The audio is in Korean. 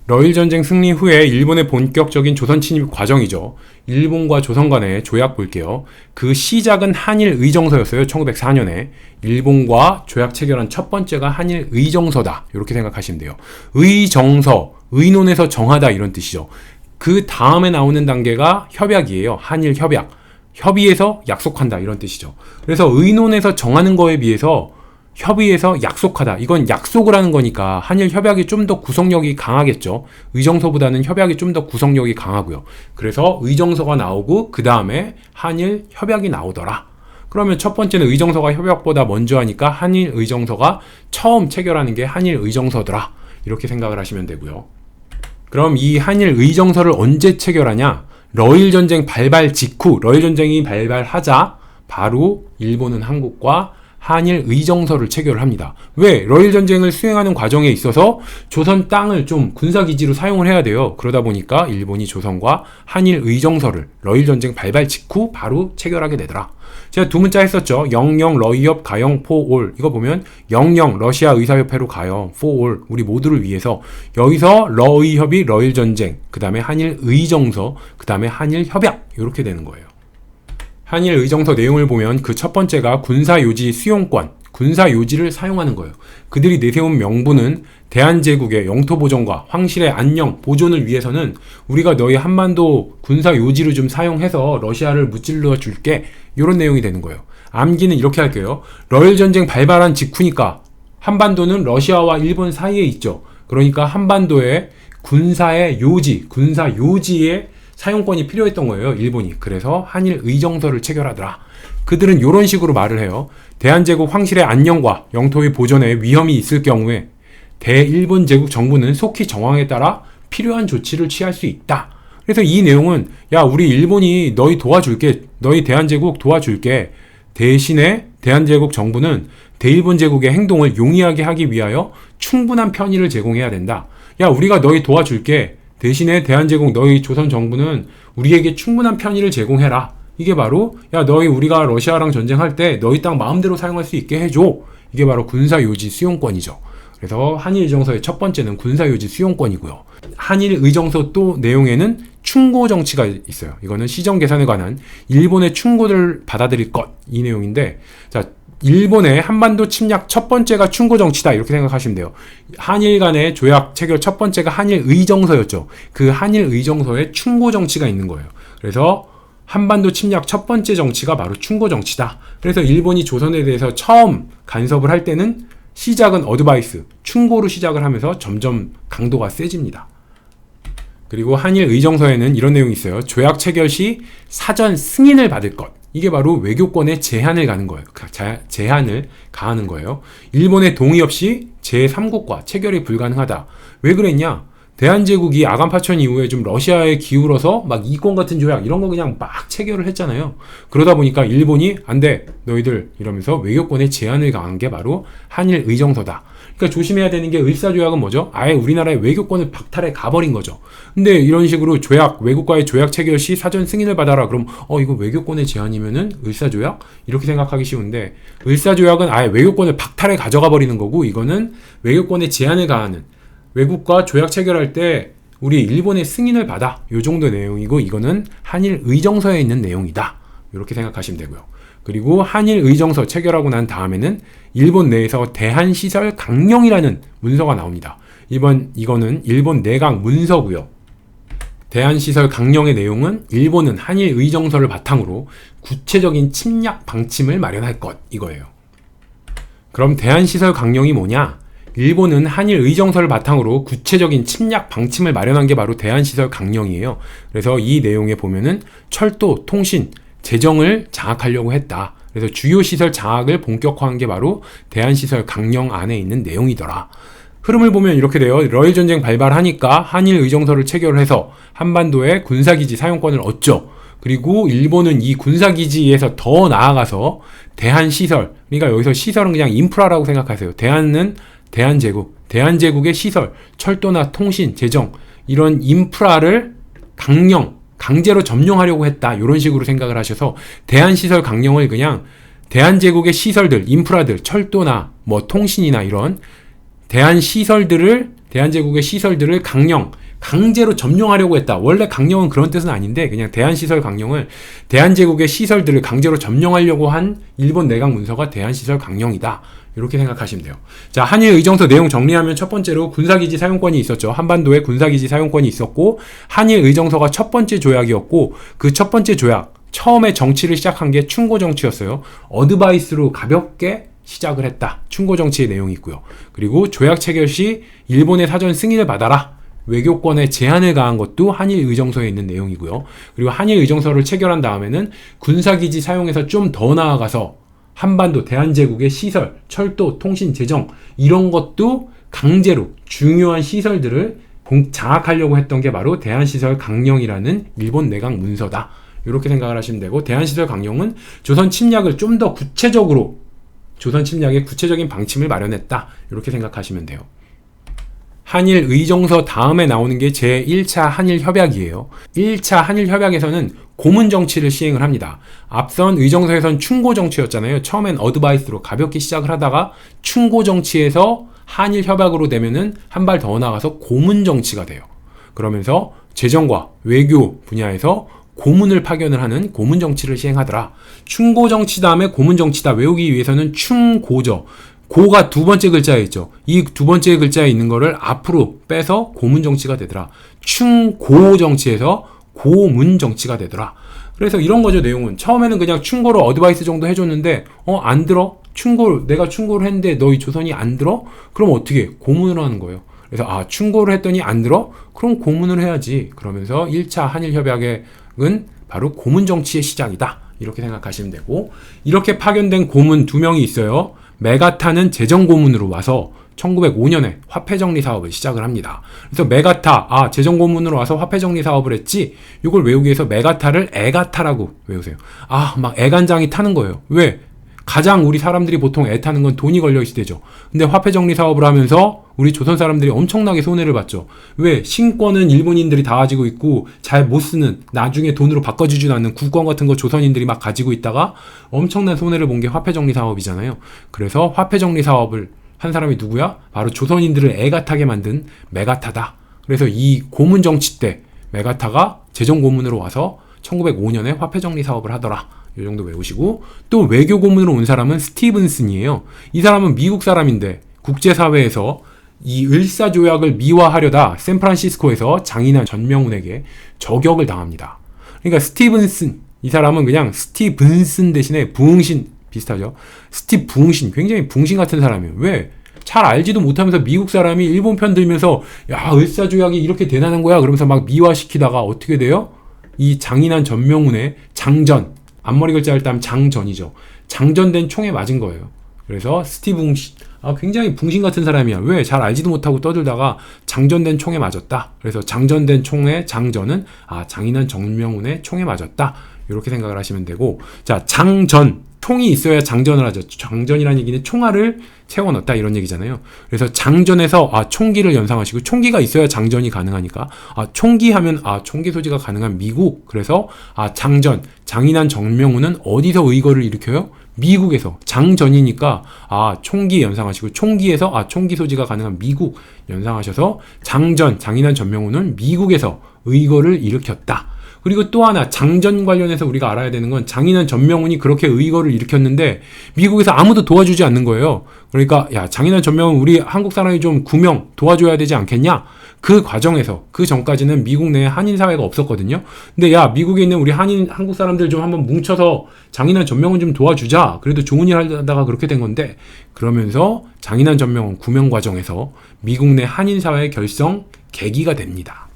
러일 전쟁 승리 후에 일본의 본격적인 조선 침입 과정이죠. 일본과 조선 간의 조약 볼게요. 그 시작은 한일 의정서였어요. 1904년에. 일본과 조약 체결한 첫 번째가 한일 의정서다. 이렇게 생각하시면 돼요. 의정서, 의논에서 정하다 이런 뜻이죠. 그 다음에 나오는 단계가 협약이에요. 한일 협약. 협의해서 약속한다 이런 뜻이죠. 그래서 의논에서 정하는 거에 비해서 협의해서 약속하다. 이건 약속을 하는 거니까 한일 협약이 좀 더 구성력이 강하겠죠. 의정서보다는 협약이 좀 더 구성력이 강하고요. 그래서 의정서가 나오고 그 다음에 한일 협약이 나오더라. 그러면 첫 번째는 의정서가 협약보다 먼저 하니까 한일 의정서가 처음 체결하는 게 한일 의정서더라. 이렇게 생각을 하시면 되고요. 그럼 이 한일 의정서를 언제 체결하냐? 러일 전쟁 발발 직후, 러일 전쟁이 발발하자 바로 일본은 한국과 한일 의정서를 체결을 합니다. 왜? 러일 전쟁을 수행하는 과정에 있어서 조선 땅을 좀 군사기지로 사용을 해야 돼요. 그러다 보니까 일본이 조선과 한일 의정서를 러일 전쟁 발발 직후 바로 체결하게 되더라. 제가 두 문자 했었죠. 영영 러이협 가영 포올. 이거 보면 영영 러시아 의사협회로 가요. 포올 우리 모두를 위해서. 여기서 러의협이 러일 전쟁, 그 다음에 한일 의정서, 그 다음에 한일 협약 이렇게 되는 거예요. 한일 의정서 내용을 보면 그 첫 번째가 군사요지 수용권, 군사요지를 사용하는 거예요. 그들이 내세운 명분은 대한제국의 영토보전과 황실의 안녕, 보존을 위해서는 우리가 너희 한반도 군사요지를 좀 사용해서 러시아를 무찔러 줄게. 이런 내용이 되는 거예요. 암기는 이렇게 할게요. 러일전쟁 발발한 직후니까 한반도는 러시아와 일본 사이에 있죠. 그러니까 한반도에 군사의 요지, 군사요지의 사용권이 필요했던 거예요. 일본이. 그래서 한일 의정서를 체결하더라. 그들은 이런 식으로 말을 해요. 대한제국 황실의 안녕과 영토의 보존에 위험이 있을 경우에 대일본 제국 정부는 속히 정황에 따라 필요한 조치를 취할 수 있다. 그래서 이 내용은 야 우리 일본이 너희 도와줄게. 너희 대한제국 도와줄게. 대신에 대한제국 정부는 대일본 제국의 행동을 용이하게 하기 위하여 충분한 편의를 제공해야 된다. 야 우리가 너희 도와줄게. 대신에 대한제국 너희 조선 정부는 우리에게 충분한 편의를 제공해라. 이게 바로 야 너희 우리가 러시아랑 전쟁할 때 너희 땅 마음대로 사용할 수 있게 해줘. 이게 바로 군사요지 수용권이죠. 그래서 한일의정서의 첫 번째는 군사요지 수용권이고요. 한일의정서 또 내용에는 충고 정치가 있어요. 이거는 시정 개선에 관한 일본의 충고를 받아들일 것 이 내용인데 자 일본의 한반도 침략 첫 번째가 충고 정치다 이렇게 생각하시면 돼요. 한일 간의 조약 체결 첫 번째가 한일 의정서였죠. 그 한일 의정서에 충고 정치가 있는 거예요. 그래서 한반도 침략 첫 번째 정치가 바로 충고 정치다. 그래서 일본이 조선에 대해서 처음 간섭을 할 때는 시작은 어드바이스, 충고로 시작을 하면서 점점 강도가 세집니다. 그리고 한일 의정서에는 이런 내용이 있어요. 조약 체결 시 사전 승인을 받을 것. 이게 바로 외교권의 제한을 가는 거예요. 제한을 가하는 거예요. 일본의 동의 없이 제3국과 체결이 불가능하다. 왜 그랬냐? 대한제국이 아간파천 이후에 좀 러시아에 기울어서 막 이권 같은 조약 이런 거 그냥 막 체결을 했잖아요. 그러다 보니까 일본이 안 돼, 너희들 이러면서 외교권의 제한을 가한 게 바로 한일 의정서다. 그러니까 조심해야 되는 게 을사조약은 뭐죠? 아예 우리나라의 외교권을 박탈해 가버린 거죠. 근데 이런 식으로 조약, 외국과의 조약 체결 시 사전 승인을 받아라. 그럼 이거 외교권의 제한이면은 을사조약? 이렇게 생각하기 쉬운데 을사조약은 아예 외교권을 박탈해 가져가 버리는 거고 이거는 외교권의 제한을 가하는 외국과 조약 체결할 때 우리 일본의 승인을 받아. 요 정도 내용이고 이거는 한일 의정서에 있는 내용이다. 이렇게 생각하시면 되고요. 그리고 한일 의정서 체결하고 난 다음에는 일본 내에서 대한시설 강령이라는 문서가 나옵니다. 이거는 일본 내각 문서고요. 대한시설 강령의 내용은 일본은 한일 의정서를 바탕으로 구체적인 침략 방침을 마련할 것 이거예요. 그럼 대한시설 강령이 뭐냐? 일본은 한일 의정서를 바탕으로 구체적인 침략 방침을 마련한 게 바로 대한시설 강령이에요. 그래서 이 내용에 보면은 철도, 통신, 재정을 장악하려고 했다. 그래서 주요 시설 장악을 본격화한 게 바로 대한시설 강령 안에 있는 내용이더라. 흐름을 보면 이렇게 돼요. 러일 전쟁 발발하니까 한일 의정서를 체결해서 한반도에 군사기지 사용권을 얻죠. 그리고 일본은 이 군사기지에서 더 나아가서 대한시설, 그러니까 여기서 시설은 그냥 인프라라고 생각하세요. 대한은 대한제국의 시설, 철도나 통신, 재정 이런 인프라를 강제로 점령하려고 했다. 이런 식으로 생각을 하셔서 대한시설 강령을 그냥 대한제국의 시설들, 인프라들, 철도나 뭐 통신이나 이런 대한시설들을 대한제국의 시설들을 강제로 점령하려고 했다. 원래 강령은 그런 뜻은 아닌데 그냥 대한시설 강령을 대한제국의 시설들을 강제로 점령하려고 한 일본 내각 문서가 대한시설 강령이다. 이렇게 생각하시면 돼요. 자, 한일 의정서 내용 정리하면 첫 번째로 군사기지 사용권이 있었죠. 한반도에 군사기지 사용권이 있었고 한일 의정서가 첫 번째 조약이었고 그 첫 번째 조약 처음에 정치를 시작한 게 충고 정치였어요. 어드바이스로 가볍게 시작을 했다. 충고 정치의 내용이 있고요. 그리고 조약 체결 시 일본의 사전 승인을 받아라. 외교권에 제한을 가한 것도 한일 의정서에 있는 내용이고요. 그리고 한일 의정서를 체결한 다음에는 군사기지 사용에서 좀 더 나아가서 한반도 대한제국의 시설, 철도, 통신, 재정 이런 것도 강제로 중요한 시설들을 장악하려고 했던 게 바로 대한시설 강령이라는 일본 내각 문서다. 이렇게 생각을 하시면 되고 대한시설 강령은 조선 침략을 좀 더 구체적으로 조선 침략의 구체적인 방침을 마련했다. 이렇게 생각하시면 돼요. 한일 의정서 다음에 나오는 게 제1차 한일 협약이에요. 1차 한일 협약에서는 고문 정치를 시행을 합니다. 앞선 의정서에선 충고 정치였잖아요. 처음엔 어드바이스로 가볍게 시작을 하다가 충고 정치에서 한일 협약으로 되면은 한 발 더 나가서 고문 정치가 돼요. 그러면서 재정과 외교 분야에서 고문을 파견을 하는 고문 정치를 시행하더라. 충고 정치 다음에 고문 정치다 외우기 위해서는 충고죠. 고가 두 번째 글자에 있죠. 이 두 번째 글자에 있는 거를 앞으로 빼서 고문 정치가 되더라. 충고 정치에서 고문 정치가 되더라. 그래서 이런 거죠. 내용은 처음에는 그냥 충고로 어드바이스 정도 해줬는데 안 들어? 내가 충고를 했는데 너희 조선이 안 들어? 그럼 어떻게? 고문을 하는 거예요. 그래서 충고를 했더니 안 들어? 그럼 고문을 해야지. 그러면서 1차 한일협약은 바로 고문 정치의 시작이다. 이렇게 생각하시면 되고 이렇게 파견된 고문 2명이 있어요. 메가타는 재정고문으로 와서 1905년에 화폐정리 사업을 시작을 합니다. 그래서 메가타, 재정고문으로 와서 화폐정리 사업을 했지. 이걸 외우기 위해서 메가타를 애가타라고 외우세요. 막 애간장이 타는 거예요. 왜? 가장 우리 사람들이 보통 애 타는 건 돈이 걸려있을 때죠. 근데 화폐정리 사업을 하면서 우리 조선 사람들이 엄청나게 손해를 봤죠. 왜? 신권은 일본인들이 다 가지고 있고 잘 못 쓰는 나중에 돈으로 바꿔주지도 않는 국권 같은 거 조선인들이 막 가지고 있다가 엄청난 손해를 본 게 화폐정리 사업이잖아요. 그래서 화폐정리 사업을 한 사람이 누구야? 바로 조선인들을 애가 타게 만든 메가타다. 그래서 이 고문 정치 때 메가타가 재정고문으로 와서 1905년에 화폐정리 사업을 하더라. 이 정도 외우시고 또 외교 고문으로 온 사람은 스티븐슨이에요. 이 사람은 미국 사람인데 국제사회에서 이 을사조약을 미화하려다 샌프란시스코에서 장인한 전명훈에게 저격을 당합니다. 그러니까 스티븐슨 이 사람은 그냥 스티븐슨 대신에 붕신 비슷하죠. 붕신 굉장히 붕신 같은 사람이에요. 왜? 잘 알지도 못하면서 미국 사람이 일본 편 들면서 야 을사조약이 이렇게 대단한 거야 그러면서 막 미화시키다가 어떻게 돼요? 이 장인한 전명훈의 장전 앞머리 글자를 따면 장전이죠. 장전된 총에 맞은 거예요. 그래서 스티붕신 굉장히 붕신 같은 사람이야. 왜? 잘 알지도 못하고 떠들다가 장전된 총에 맞았다. 그래서 장전된 총의 장전은 장인한 전명훈의 총에 맞았다. 이렇게 생각을 하시면 되고 자 장전 총이 있어야 장전을 하죠. 장전이라는 얘기는 총알을 채워 넣었다 이런 얘기잖아요. 그래서 장전에서 총기를 연상하시고 총기가 있어야 장전이 가능하니까 총기 하면 총기 소지가 가능한 미국. 그래서 장전 장인한 전명훈은 어디서 의거를 일으켜요? 미국에서 장전이니까 총기 연상하시고 총기에서 총기 소지가 가능한 미국 연상하셔서 장전 장인한 전명훈은 미국에서 의거를 일으켰다. 그리고 또 하나 장전 관련해서 우리가 알아야 되는 건 장인한 전명훈이 그렇게 의거를 일으켰는데 미국에서 아무도 도와주지 않는 거예요. 그러니까 장인한 전명훈 우리 한국 사람이 좀 구명 도와줘야 되지 않겠냐? 그 과정에서 그 전까지는 미국 내에 한인 사회가 없었거든요. 근데 미국에 있는 우리 한국 사람들 좀 한번 뭉쳐서 장인한 전명훈 좀 도와주자. 그래도 좋은 일 하다가 그렇게 된 건데 그러면서 장인한 전명훈 구명 과정에서 미국 내 한인 사회 결성 계기가 됩니다.